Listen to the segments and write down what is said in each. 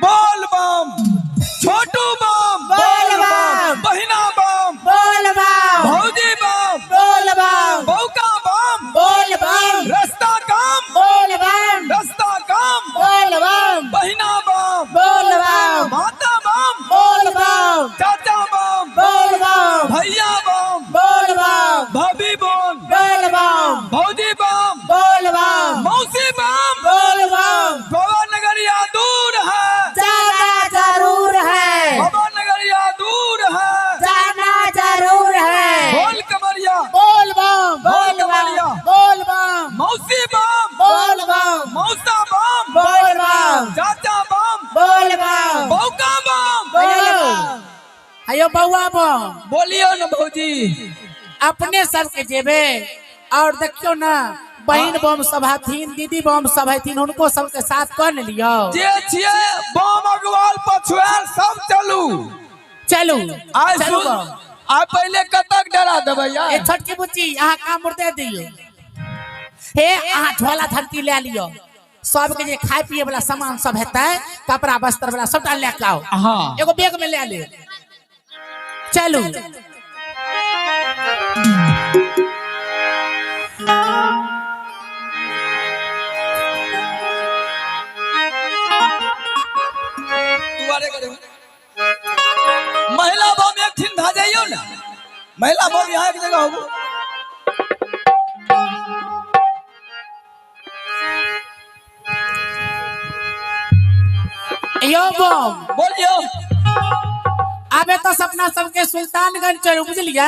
बोल बम, छोटू बम बोल बम, बहिना बम बोल बम, भौजी बम बोल बम, बौका बम बोल बम, रास्ता काम बोल बम, रास्ता काम बोल बम, बहिना बम बोल बम, माता बम बोल बम, चाचा बम बोल बम, भैया बम बोल बम, भाभी बम बोल बम, भौजी बम बोल बम, मौसी बम बोल बम। बाबा नगरिया दूर है, जाना जरूर है, बाबा नगरिया दूर है, जाना जरूर है। बोल कमरिया बोल बम, बोल बम, बोल बम, मौसी बम बोल बम, मौसा बम बोल बम, चाचा बम बोल बम, बौका बम बोल बम। अयो बउआ बम, बोलियो न भौजी। अपने सबके जेबे और देखियो ना बहन बम सब हथिन, दीदी बम सब हथिन, उनको सबके साथ कर लियो। जे छिए बम अगवाल पछुआल सब चलू चलू आज चलू सुन बम। आ पहले कतक डरा देबै यार। ए छोटकी बुच्ची यहाँ काम मुर्दे दियो हे, यहाँ झोला धरती ले लियो, सबके जे खाए पिए वाला सामान सब हेतै, कपड़ा वस्त्र वाला सबटा लेके आओ। हाँ एगो बैग में ले ले। चलू दुआरे करे महिला बम एक ठिन धा जाइयो ना, महिला बम यहाँ एक जगह होगो। यो बम बोलियो। अबे तो सपना सबके सुल्तानगंज चलो, बुझलिए?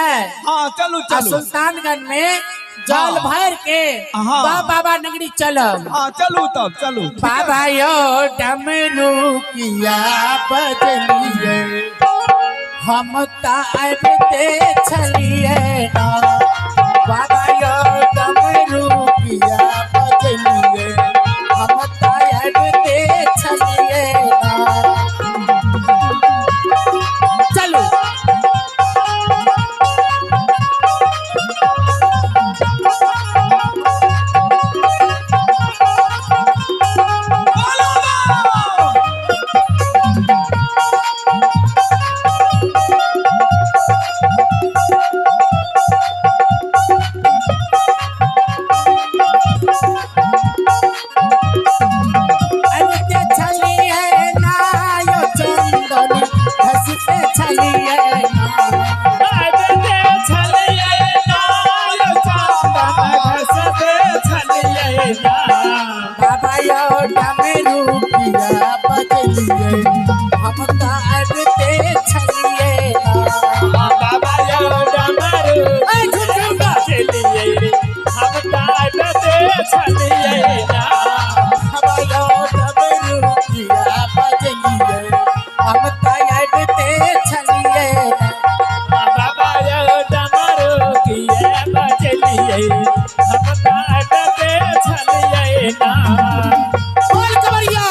हाँ चलू आ चलू सुल्तानगंज में जल हाँ। भर के हाँ। बाबा नगरी चलब। हाँ चलू तब चलू। बाबा यो डमरू किया बजलिए, हम ताबते छलिए ना। बाबा यो डमरू किया बजलिए, हम ताबते छलिए ना। चलो बोलो बम। अरे छलिए ना यो चंदन, हंसते छलिए ना। बाबा यो डमरू किया बजलिए, हम ताबते छलिए ना। ए झुमझुमा बाबा यो डमरू किया बजलिए, हम ताबते छलिए ना। बोल कमरिया,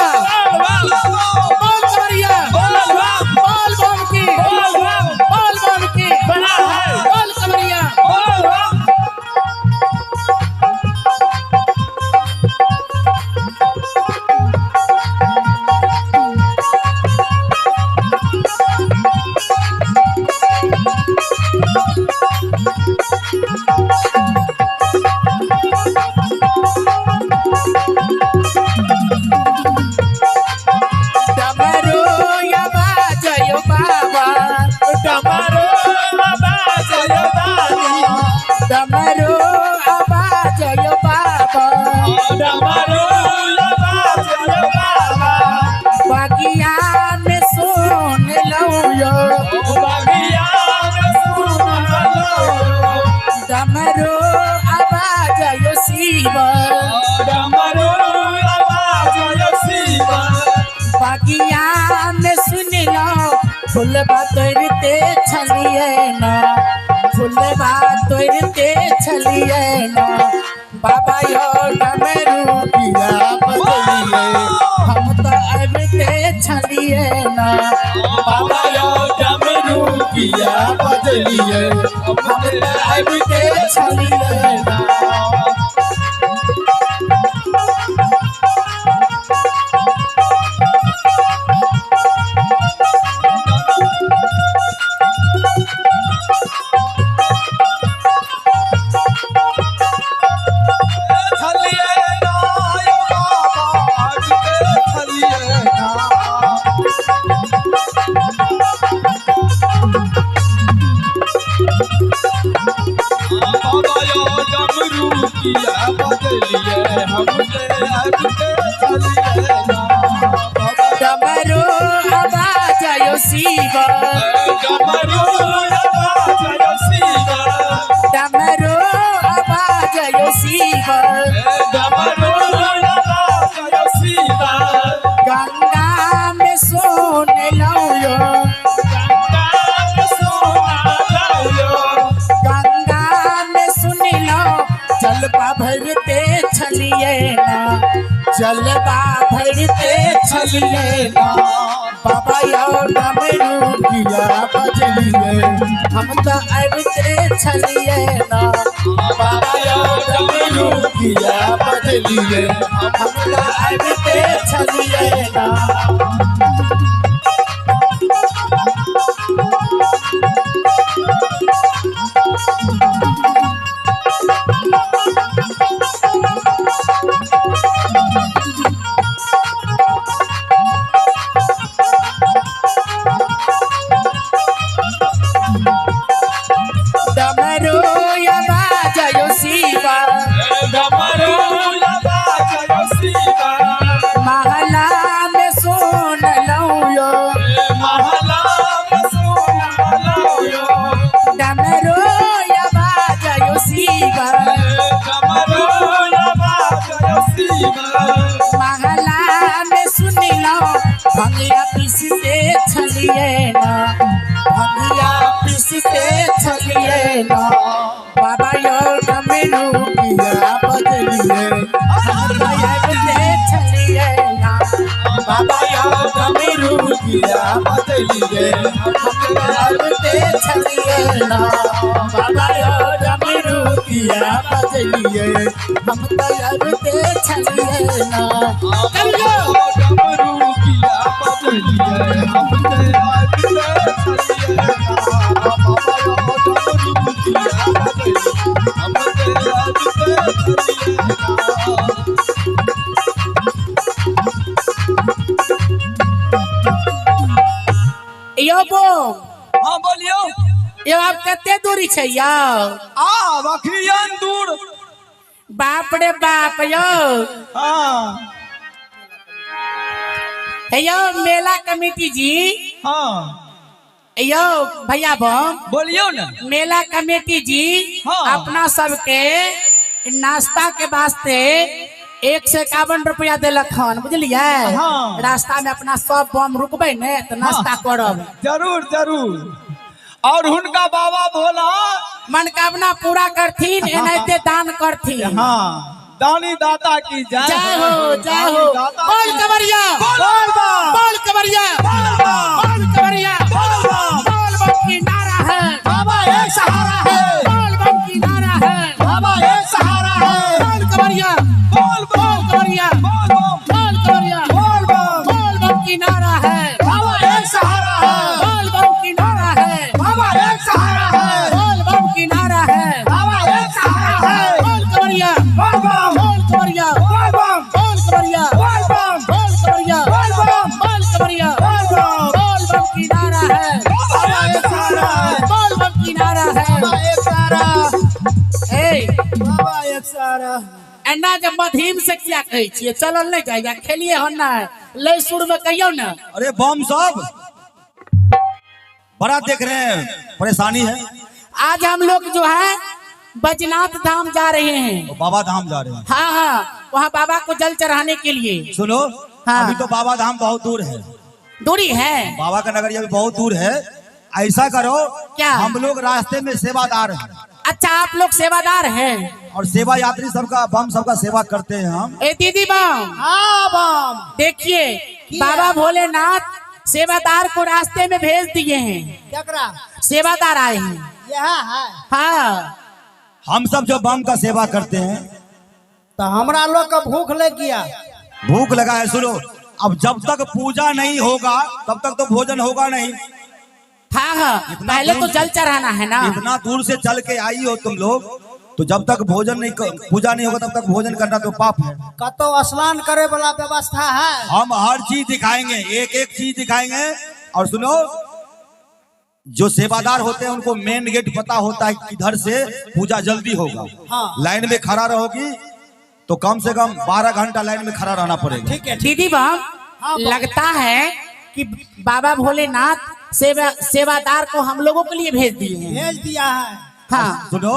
बोलो बम। बोल कमरिया, बोलो बम। बोल बम की, बोल बम की, बोल कमरिया। बोलो बम। डमरू या बाजयो बाबा, डमरू आवाजयो बाबा। बगिया में सुन लो यो, डमरू आवाजयो शिव। बगिया में सुन लो, फुलबा तोड़ते छलिए ना, फुलबा तोड़ते छलिए ना। बाबा यो डमरू किया बजलिए, हम ताबते छलिए ना। बाबा यो डमरू किया बजलिए, हम ताबते छलिए ना। शिव डमरू बाजयो शिव डमरू बाजयो शिव डमरू बाजयो शिव गंगा में सोन लौयो गंगा में सुन लो जलवा भरते छलिए ना जलवा भरते छलिए ना बाबा यो डमरू किया बजलिए हम तो अबते छलिए ना बाबा यो डमरू किया बजलिए हम तो अबते छलिए ना डमरू बाजयो शिव डमरू बाजयो शिव महला में सोन लौयो महला में सोना लौयो डमरू बाजयो शिव डमरू बाजयो शिव महला में सुन लो भंगिया पीसते छलिए ना भंगिया पीसते छलिए ना बाबा यो डमरू किया बजलिए बजते छलिए ना बाबा यो डमरू किया बजलिए बजते छलिए ना बाबा यो डमरू किया बजलिए हम तैयारते छलिए ना करियो डमरू किया बजलिए हम तेरा छलिए बाबा यो डमरू किया बजलिए हम तेरा छलिए यो बो हाँ बोलियो यो आप कते दूरी छै यो आ बखरियन दूर बाप रे बाप यो हाँ हे यो मेला कमेटी जी हाँ यो भैया बम बोलियो ना मेला कमेटी जी हाँ। अपना सबके नाश्ता के वास्ते 151 रुपया दिलक हन बुझलिए हाँ। रास्ता में अपना सब बम रुकबे ने तो नाश्ता करब जरूर जरूर और उनका बाबा भोला मनोकामना पूरा करथिन एनाहिते दान करथिन हाँ दानी दाता की जय जय हो जय हो दानी दाता बोल की कवरिया बोल बम। बोल कवरिया बोल बम। बोल कवरिया बोल बम। बोल बम की नारा है बाबा एक सहारा है बोल बम की नारा है बाबा एक सहारा है बोल कवरिया बोल बोल कवरिया बोल बम। बोल कवरिया बोल बम। बोल बम की नारा है बाबा एक सहारा है बोल बम की नारा है बाबा एक सहारा है बोल बम की नारा है बाबा एक सहारा है बोल कवरिया बोल बम। बोल कवरिया बोल बम। बोल कवरिया बोल बम। बोल कवरिया बोल बम। बोल कवरिया बोल बम। बोल बम की नारा है बाबा एक सहारा है बोल बम की नारा है बाबा एक सहारा ए बाबा एक सहारा एना जब मधीम से क्या कहै छियै चलल नहीं जाएगा खेलिए हो ना ले सुर में कहियो ना अरे बम साहब बड़ा देख रहे हैं परेशानी है आज हम लोग जो है बैजनाथ धाम जा रहे हैं तो बाबा धाम जा रहे हैं हाँ हाँ वहाँ बाबा को जल चढ़ाने के लिए सुनो हाँ। अभी तो बाबा धाम बहुत दूर है दूरी है बाबा का नगरिया भी बहुत दूर है ऐसा करो क्या? हम लोग रास्ते में सेवादार हैं अच्छा आप लोग सेवादार हैं और सेवा यात्री सबका बम सबका सेवा करते हैं हम ए दीदी बम हाँ बम देखिए बाबा भोलेनाथ सेवादार को रास्ते में भेज दिए हैं क्या सेवादार आए हैं यहाँ है हाँ हम सब जो बम का सेवा करते हैं तो हमरा लोग का भूख लग गया। भूख लगा है सुनो अब जब तक पूजा नहीं होगा तब तक तो भोजन होगा नहीं हाँ हाँ पहले तो जल चढ़ाना है ना इतना दूर से चल के आई हो तुम लोग तो जब तक भोजन नहीं पूजा नहीं होगा तब तक भोजन करना तो पाप है कतो स्नान करे वाला व्यवस्था है। हम हर चीज दिखाएंगे एक एक चीज दिखाएंगे और सुनो जो सेवादार होते हैं उनको मेन गेट पता होता है किधर से पूजा जल्दी होगा हाँ। लाइन में खड़ा रहोगी तो कम से कम 12 घंटा लाइन में खड़ा रहना पड़ेगा ठीक है दीदी बम लगता है कि बाबा भोलेनाथ सेवादार को हम लोगों के लिए भेज दिए हैं। भेज दिया है। हाँ सुनो,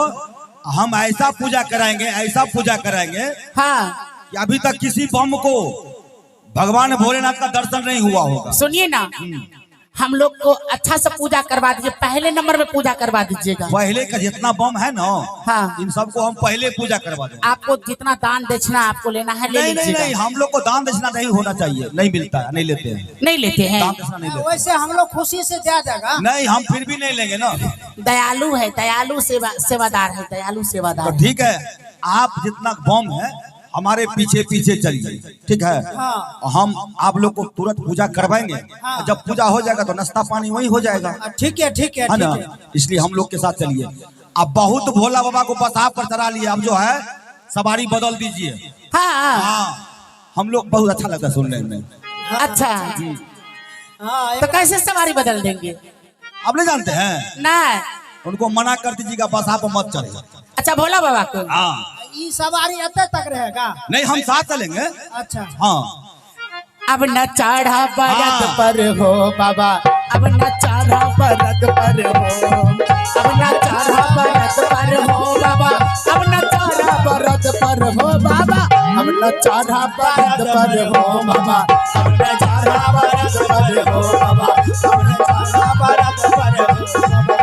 हम ऐसा पूजा कराएंगे, ऐसा पूजा कराएंगे हाँ, कि अभी तक किसी बम को भगवान भोलेनाथ का दर्शन नहीं हुआ होगा। सुनिए ना, हम लोग को अच्छा से पूजा करवा दीजिए, पहले नंबर में पूजा करवा दीजिएगा। पहले का जितना बम है ना, हाँ, इन सबको हम पहले पूजा करवा देंगे। आपको जितना दान दक्षिणा आपको लेना है ले नहीं नहीं लीजिएगा। नहीं, हम लोग को दान दक्षिणा नहीं होना चाहिए, नहीं मिलता है, नहीं लेते हैं, नहीं लेते हैं। दान दक्षिणा नहीं लेते। वैसे हम लोग खुशी से दिया जाएगा। नहीं, हम फिर भी नहीं लेंगे ना। दयालु है, दयालु सेवादार है, दयालु सेवादार तो है। ठीक है, आप जितना बम है हमारे पीछे पीछे चलिए, ठीक है। हाँ। हम आप लोग को तुरंत पूजा करवाएंगे। हाँ। जब पूजा हो जाएगा तो नाश्ता पानी वही हो जाएगा, ठीक है ठीक है है ना। ठीक है। इसलिए हम लोग के साथ चलिए। अब बहुत भोला बाबा को बस आप पर चढ़ा लिए, अब जो है सवारी बदल दीजिए। हाँ हाँ, हम लोग बहुत अच्छा लगता है सुनने में। अच्छा, हाँ तो कैसे सवारी बदल देंगे? आप नहीं जानते हैं, नहीं, उनको मना कर दीजिएगा, बस आप मत चले। अच्छा भोला बाबा को। हाँ, ये सवारी अते तक रहेगा। नहीं हम साथ चलेंगे। अच्छा हाँ, अब न चढ़ा बरद हाँ। पर हो बाबा, अब न चढ़ा बरद पर हो, अब न चढ़ा बरद पर हो बाबा, अब न चढ़ा बरद पर हो बाबा, अब न चढ़ा बरद पर हो बाबा, अब न चढ़ा बरद पर हो बाबा, अब न चढ़ा बरद पर हो बाबा।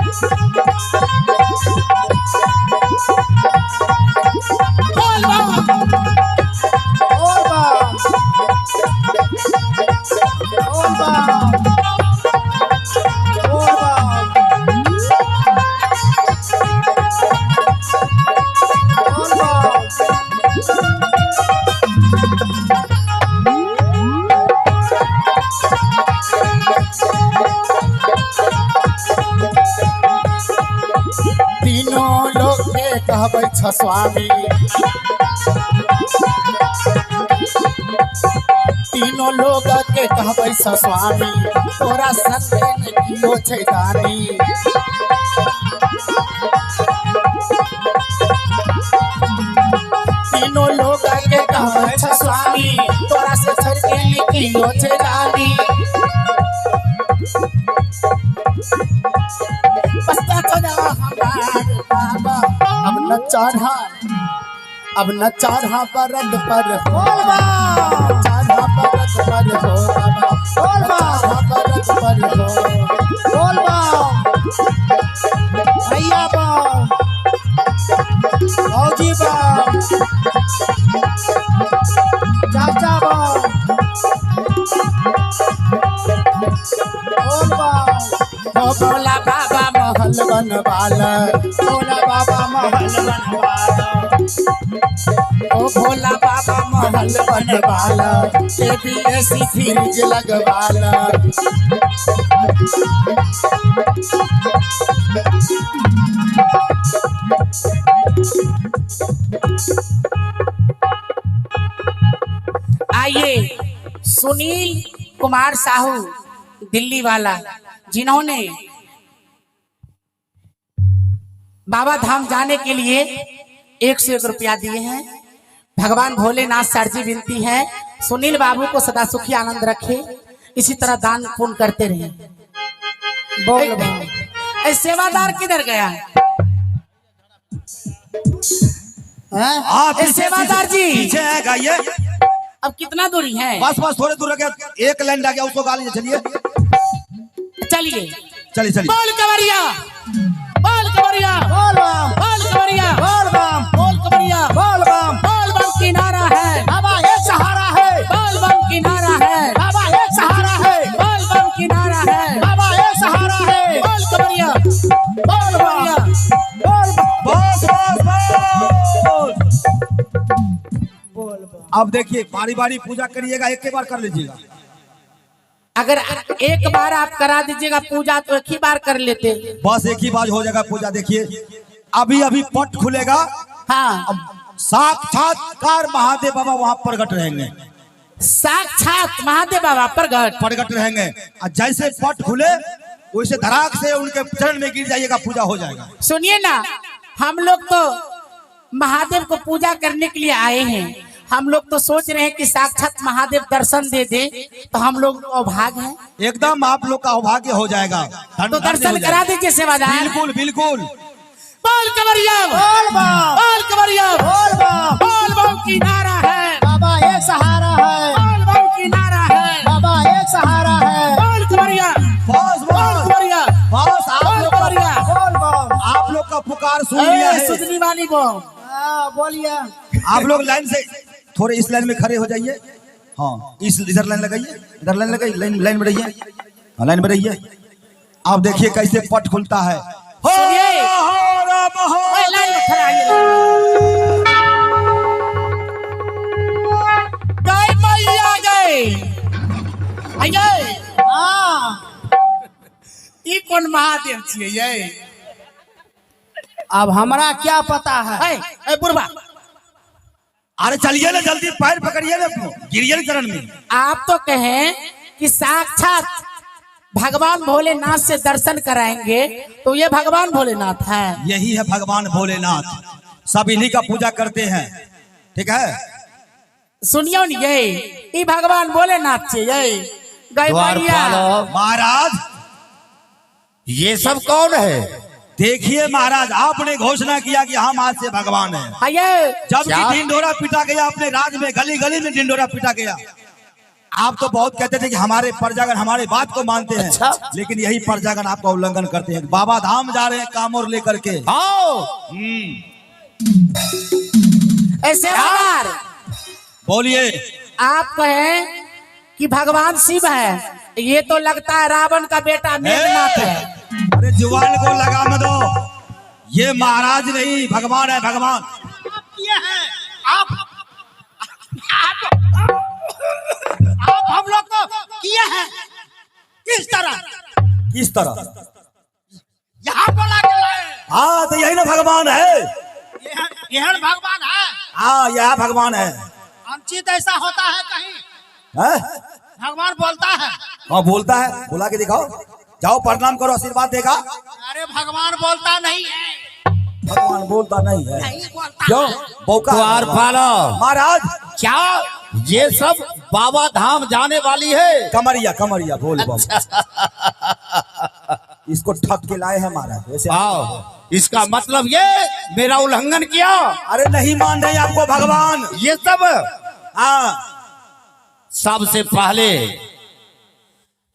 बोल बाबा। और बाप और बाप और बाप और बाप। तीनों लोग के कहबै छ स्वामी, तीनों लोग के कहबै छ स्वामी, तोरा संगे में कियो छै दानी। तीनों लोग के कहबै छ स्वामी, तोरा से संगे में कियो छै दानी। बस्ता चढ़ा हमार बाबा, अब न चढ़ा, अब न चढ़ा बरद पर हो बाबा, चढ़ा बरद पर हो बाबा, बोल बाप। चढ़ा बरद पर हो। बोल बाप। भैया बाप। भौजी बाप। चाचा बाप। बोल बाप। ओ भोला बाबा महल बनवाला, भोला बाबा महल बनवाला। ओ भोला बाबा महल बनवाला, एसी फ्रिज लगवाला। आइए, सुनील कुमार साहू दिल्ली वाला, जिन्होंने बाबा धाम जाने के लिए 101 रुपया दिए हैं। भगवान भोलेनाथ सर जी विनती है, सुनील बाबू को सदा सुखी आनंद रखे, इसी तरह दान पुण्य करते रहे। बोल बाप। सेवादार किधर गया? हैं? आप ए, सेवादार जी। पीछे है, गाइए। अब कितना दूरी है? बस बस थोड़े दूर रह गया, एक लाइन रह गया, उसको गा लीजिए। चलिए चलिए चलिए चलिए। बोल कवरिया, बोल कवरिया, बोल बाप। बोल कवरिया, बोल बाप। बोल कवरिया, बोल बाप। बोल बम किनारा है बाबा एक सहारा है। बोल बम किनारा है, बाबा एक सहारा है। बोल बम किनारा है, बाबा एक सहारा है। बोल कवरिया, बोल कवरिया। बोल बाप। बस बस बस। बोल बाप। अब देखिए, बारी बारी पूजा करिएगा, एक के बार कर लीजिएगा। अगर एक बार आप करा दीजिएगा पूजा तो एक ही बार कर लेते। बस एक ही बार हो जाएगा पूजा। देखिए, अभी अभी पट खुलेगा, हाँ, अब साक्षात्कार महादेव बाबा वहां प्रकट रहेंगे, साक्षात महादेव बाबा प्रकट रहेंगे। और जैसे पट खुले वैसे धड़ाक से उनके चरण में गिर जाइएगा, पूजा हो जाएगा। सुनिए ना, हम लोग तो महादेव को पूजा करने के लिए आए हैं, हम लोग तो सोच रहे हैं कि साक्षात महादेव दर्शन दे दे, तो हम लोग अभाग हैं। एकदम आप लोग का सौभाग्य हो जाएगा, तो दर्शन करा दीजिए सेवादार। बिल्कुल बिल्कुल। बोल कवरिया, बोल बम बोल कवरिया, बोल बम बोल बम की नारा है, बाबा एक सहारा है, बोल बम की नारा है, बाबा एक सहारा है, बोल कवरिया, बस बोल बस कवरिया, बस आप बोल लोग का, कवरिया। बोल बम। आप लोग का पुकार सुन लिया है। सुधनी वाली बम। हाँ बोलिए। आप लोग लाइन से थोड़े इस लाइन में खड़े हो जाइए। हाँ इस इधर लाइन लगाइए, इधर लाइन लगाइए, लाइन में रहिए, हाँ लाइन में रहिए। आप देखिए कैसे पट खुलता है। सुनिए। ओए, लाइन में खड़ा आइए। गए मैया गए, आइए। हाँ ई कौन महादेव छियै ये? अब हमरा क्या पता है। ए बुढ़वा, अरे चलिए ना जल्दी, पैर पकड़िए ना, गिरिए ना चरण में। आप तो कहें कि साक्षात भगवान भोलेनाथ से दर्शन कराएंगे, तो ये भगवान भोलेनाथ है। यही है भगवान भोलेनाथ, सब इन्हीं का पूजा करते हैं, ठीक है। सुनियो न ये भगवान भोलेनाथ से ये गए मैया। महाराज ये सब कौन है? देखिए महाराज, आपने घोषणा किया कि हम आज से भगवान हैं। आइए। जबकि क्या? ढिंढोरा पीटा गया अपने राज में, गली गली में ढिंढोरा पीटा गया। आप तो बहुत कहते थे कि हमारे प्रजागण हमारे बात को मानते हैं, अच्छा। लेकिन यही प्रजागण आपका उल्लंघन करते हैं। बाबा धाम जा रहे हैं कामोर लेकर के। आओ। ऐसे बार बोलिए। आप कहें कि भगवान शिव है, ये तो लगता है रावण का बेटा मेघनाथ है। अरे जुबान को लगा मत दो, ये महाराज नहीं, भगवान है भगवान। आप हम लोग को किए हैं किस तरह? किस तरह? यहाँ बोला के लाए। हाँ तो यही ना भगवान है। यह भगवान है। हाँ यह भगवान है। अनुचित ऐसा होता है कहीं? हैं? भगवान बोलता है। हाँ बोलता है, बोला के दिखाओ, जाओ प्रणाम करो, आशीर्वाद देगा। अरे भगवान बोलता नहीं है। भगवान बोलता नहीं है। नहीं बोलता क्यों? है। बौका द्वार पालो। महाराज। क्या ये सब बाबा धाम जाने वाली है? कमरिया कमरिया बोल बम। इसको ठप के लाए हैं महाराज वैसे। आओ, इसका मतलब ये मेरा उल्लंघन किया। अरे नहीं मान रहे आपको भगवान। ये सब हाँ सबसे पहले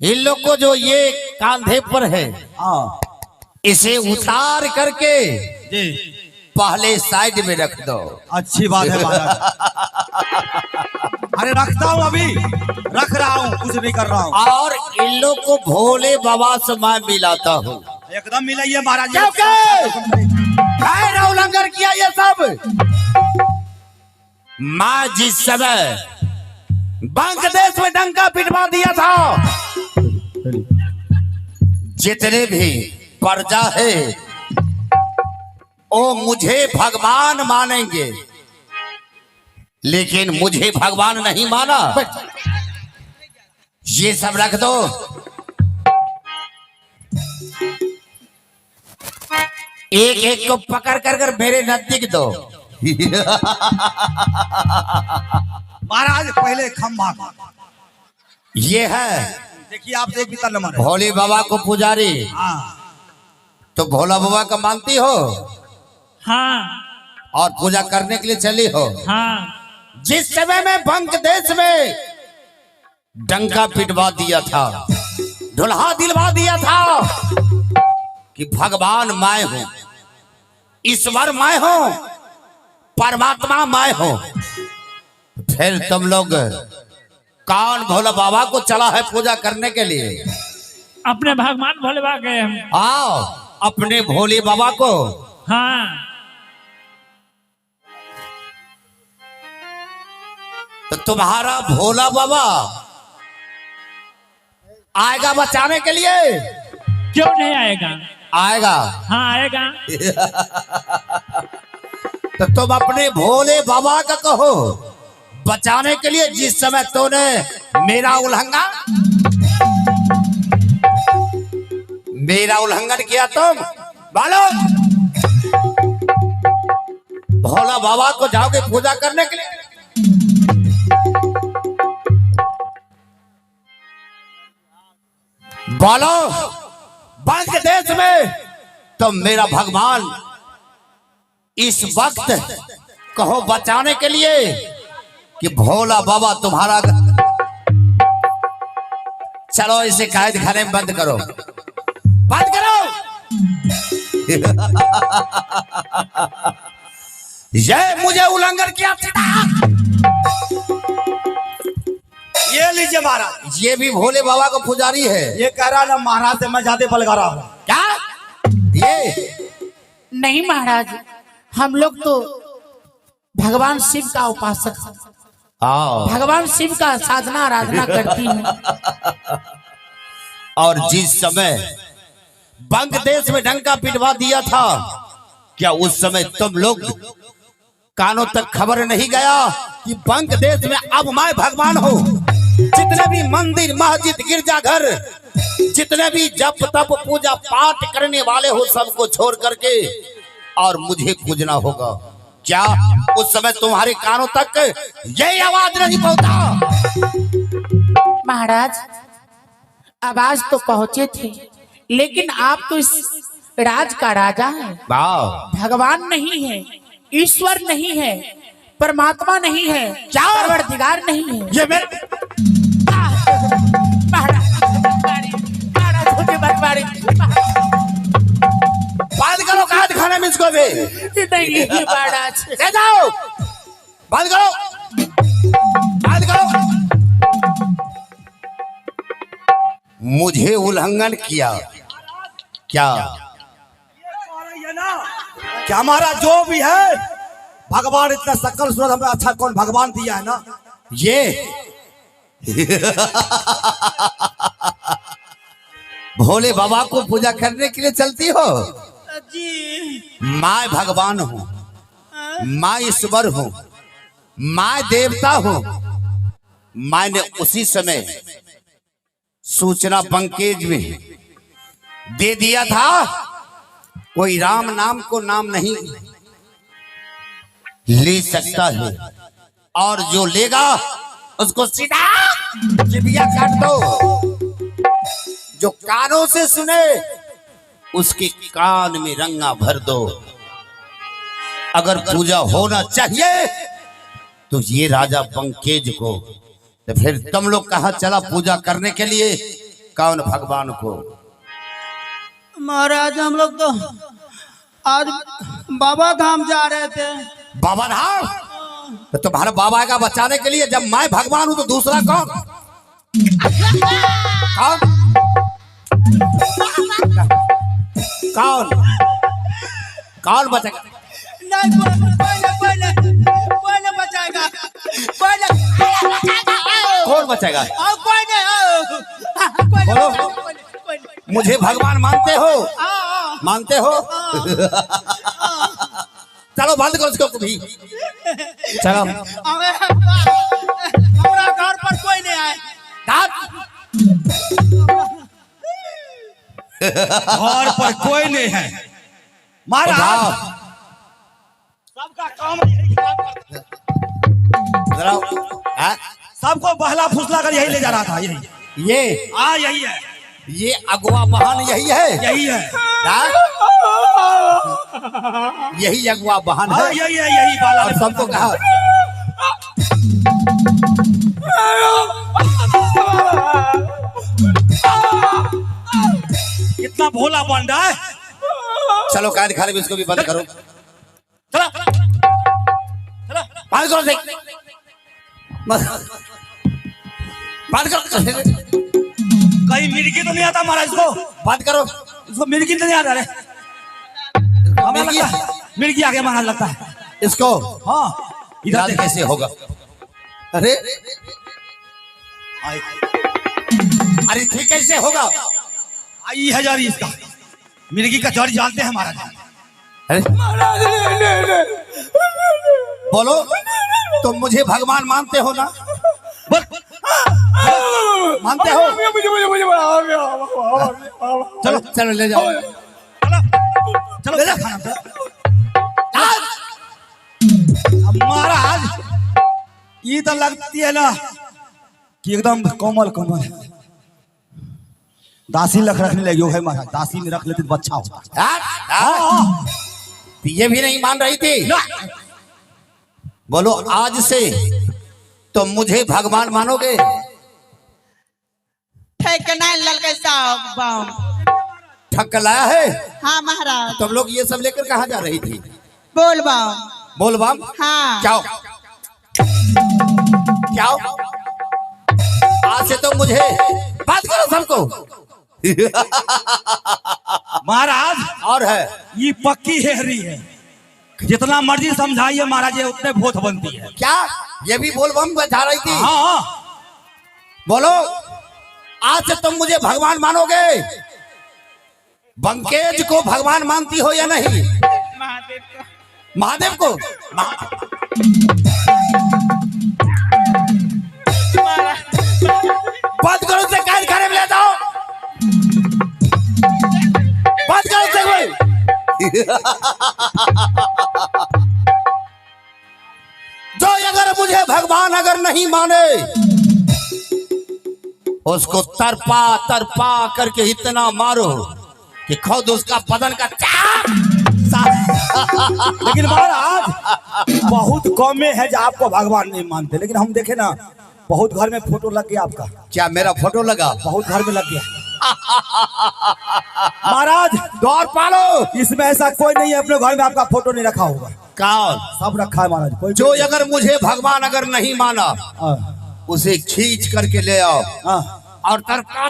इन लोग को जो ये कांधे पर है, हाँ इसे उतार करके जी, पहले साइड में रख दो। अच्छी बात है महाराज। अरे रखता हूँ, अभी रख रहा हूँ, कुछ नहीं कर रहा हूँ। और इन लोग को भोले बाबा से मैं मिलाता हूँ। एकदम मिलाइए महाराज। क्या उल्लंघन किया ये सब? मैं जिस समय बांग्लादेश में डंका पिटवा दिया था, जितने भी प्रजा है वो मुझे भगवान मानेंगे, लेकिन मुझे भगवान नहीं माना। ये सब रख दो। एक एक को पकड़ कर मेरे नजदीक दो। महाराज पहले खम्भा, ये है देखिए आप एक भीतर नंबर है। भोले बाबा को पुजारी। हाँ तो भोला बाबा का मानती हो हाँ और पूजा करने के लिए चली हो। हाँ जिस समय में बांग्लादेश में डंका पिटवा दिया था, दुल्हा दिलवा दिया था कि भगवान मैं हूं, ईश्वर मैं हूं, परमात्मा मैं हूं, फिर तुम लोग कौन भोला बाबा को चला है पूजा करने के लिए? अपने भगवान भोले बाबा गए हम। आओ अपने भोले बाबा को। हाँ तो तुम्हारा भोला बाबा आएगा बचाने के लिए? क्यों नहीं आएगा? आएगा। हाँ आएगा। तो तुम अपने भोले बाबा का कहो बचाने के लिए। जिस समय तूने मेरा उल्लंघन किया, तुम बोलो भोला बाबा को जाओगे पूजा करने के लिए? बोलो बंग देश में तो मेरा भगवान इस वक्त कहो बचाने के लिए कि भोला बाबा तुम्हारा चलो इसे कैद खाने में बंद करो, बंद करो। ये मुझे उल्लंघन किया था। ये लीजिए महाराज, ये भी भोले बाबा का पुजारी है। ये कह रहा ना महाराज से मैं ज्यादा बलगा रहा हूँ। क्या ये नहीं महाराज, हम लोग तो भगवान शिव का उपासक हैं, भगवान शिव का साधना आराधना करती हैं। और जिस समय बंग देश में डंका पिटवा दिया था, क्या उस समय तुम लोग कानों तक खबर नहीं गया कि बंग देश में अब मैं भगवान हूँ। जितने भी मंदिर मस्जिद गिरजाघर, जितने भी जप तप पूजा पाठ करने वाले हो, सबको छोड़ करके और मुझे पूजना होगा। क्या उस समय तुम्हारे कानों तक यही आवाज नहीं पहुंचा? महाराज आवाज तो पहुंचे थे, लेकिन आप तो इस राज का राजा हैं, भगवान नहीं है, ईश्वर नहीं है, परमात्मा नहीं है, परवरदिगार नहीं है। ये मेरे बंद करो कैद खाने में इसको भी। नहीं महाराज, ले जाओ, बंद करो, बंद करो। मुझे उल्लंघन किया क्या? क्या महाराज जो भी है, भगवान इतना सकल सूरत हमें अच्छा कौन भगवान दिया है ना ये भोले बाबा को पूजा करने के लिए चलती हो? मैं भगवान हूँ, मैं ईश्वर हूँ, मैं देवता हूँ। मैंने उसी समय सूचना पंकेज में दे दिया था, कोई राम नाम को नाम नहीं ले सकता है, और जो लेगा उसको सीधा जिबिया काट दो। जो कानों से सुने उसके कान में रंगा भर दो। अगर पूजा होना चाहिए तो ये राजा पंकेज को, तो फिर तुम लोग कहाँ चला पूजा करने के लिए? कौन भगवान को? महाराज हम लोग तो आज बाबा धाम जा रहे थे। बाबा धाम? तो तुम्हारे बाबा का बचाने के लिए, जब मैं भगवान हूं तो दूसरा कौन? कौन कौन बचेगा? नहीं कोई नहीं बचाएगा, कौन बचेगा? कोई नहीं। बोलो, मुझे भगवान मानते हो? मानते हो? चलो बंद करो उसको भी। चलो हमारा घर पर कोई नहीं आए। घर पर कोई नहीं है महाराज, सबका काम यही करते हैं। सबको बहला फुसला कर यही ले जा रहा था। यही ये यही है, ये अगवा बहन यही है, यही है, यही अगवा बहन है, यही है, यही बाला। और सबको कहा कितना भोला बंदा है। चलो कैद खाने में इसको भी बंद करो। चलो बंद करो, बंद करो। कहीं मिर्गी तो नहीं आता महाराज इसको? बंद करो इसको मिर्गी तो नहीं आता रे? हमें लगता है मिर्गी आ गया महाराज, लगता है इसको। हाँ इधर इधर कैसे होगा? अरे अरे ठीक कैसे होगा? आई है जारी इसका, मिर्गी का जड़ जानते हैं महाराज। अरे बोलो, तुम मुझे भगवान मानते हो ना? मानते हो? चलो चलो ले जाओ, चलो ले जाओ। महाराज ये तो लगती है ना कि एकदम कोमल कोमल। दासी लख रखने लगी हो है महाराज, दासी में रख लेते तो अच्छा होता। तो ये भी नहीं मान रही थी। बोलो आज से तो मुझे भगवान मानोगे? ठेकना ललके साहब बम। ठक लाया है? हाँ महाराज। तुम लोग ये सब लेकर कहाँ जा रही थी? बोल बम। बोल बम? हाँ। क्या क्या आज से तो मुझे बात करो सबको। महाराज और है ये पक्की हेहरी है, जितना मर्जी समझाइए महाराज ये उतने भूत बनती है। क्या ये भी बोल बम बजा रही थी? हाँ बोलो आज से तुम मुझे भगवान मानोगे? बंकेज को भगवान मानती हो या नहीं? महादेव को बंद करो से कान खाने में ले जाओ। बंद करो से कोई। जो अगर मुझे भगवान अगर नहीं माने उसको तरपा तरपा करके इतना मारो कि खुद उसका बदन का लेकिन महाराज बहुत कम में है जो आपको भगवान नहीं मानते, लेकिन हम देखे ना बहुत घर में फोटो लग गया आपका। क्या मेरा फोटो लगा? बहुत घर में लग गया। महाराज द्वार पालो, इसमें ऐसा कोई नहीं है अपने घर में आपका फोटो नहीं रखा होगा। कौन? सब रखा है महाराज। कोई जो अगर मुझे भगवान अगर नहीं माना उसे खींच करके ले आओ और तरपा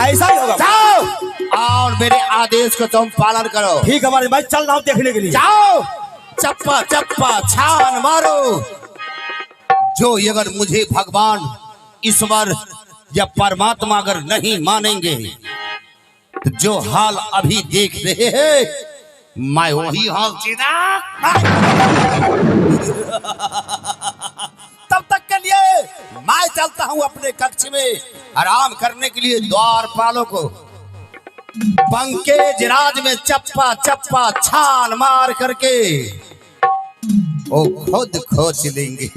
ऐसा ही होगा। जाओ और मेरे आदेश को तुम पालन करो। ठीक है हमारे भाई, चल रहा हूँ देखने के लिए। जाओ चप्पा चप्पा छान मारो। जो अगर मुझे भगवान ईश्वर या परमात्मा अगर नहीं मानेंगे तो जो हाल अभी देख रहे हैं मैं वही हाल सीधा। तब तक के लिए मैं चलता हूं अपने कक्ष में आराम करने के लिए। द्वारपालों को पंकेज राज में चप्पा चप्पा छान मार करके वो खुद खोज लेंगे।